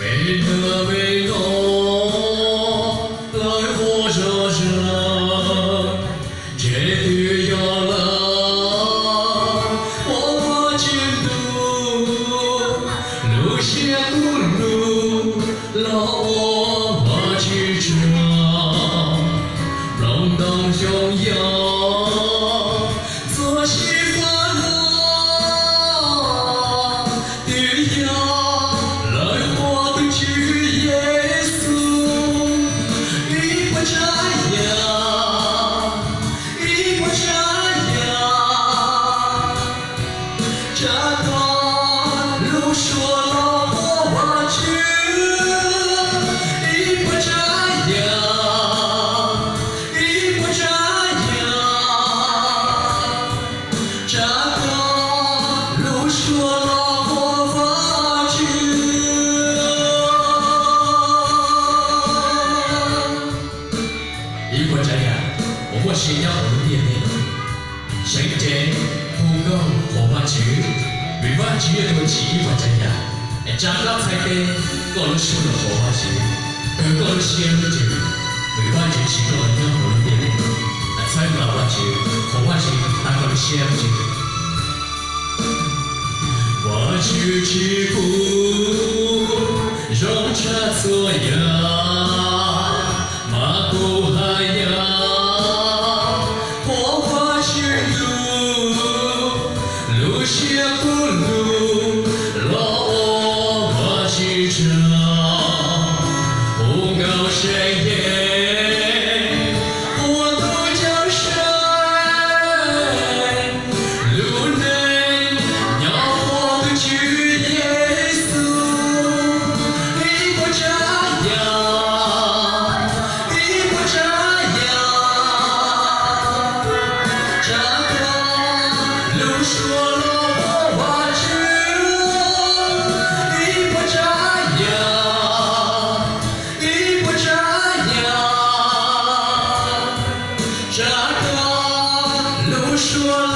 为何为我来活着？这需要了我进路，路线不路，让我去找，让当荣耀做习惯了。 这段路说了我去，一不这样，一不这样。这段路说了我去，一不这样，我先要我念念，谁见不够我去。 为我主要都是一般怎样？会长老才给过了输了好话事，过了先不就为我就是个人好一点的，才老话就好话事，还过了先不就。我去起步，容车作业，马步还要火花去路，路线不。 不够谁也，我都叫谁？路内要我的去耶稣，你不这样，你不这样，这段路说了我去，你不这样。 这段路说。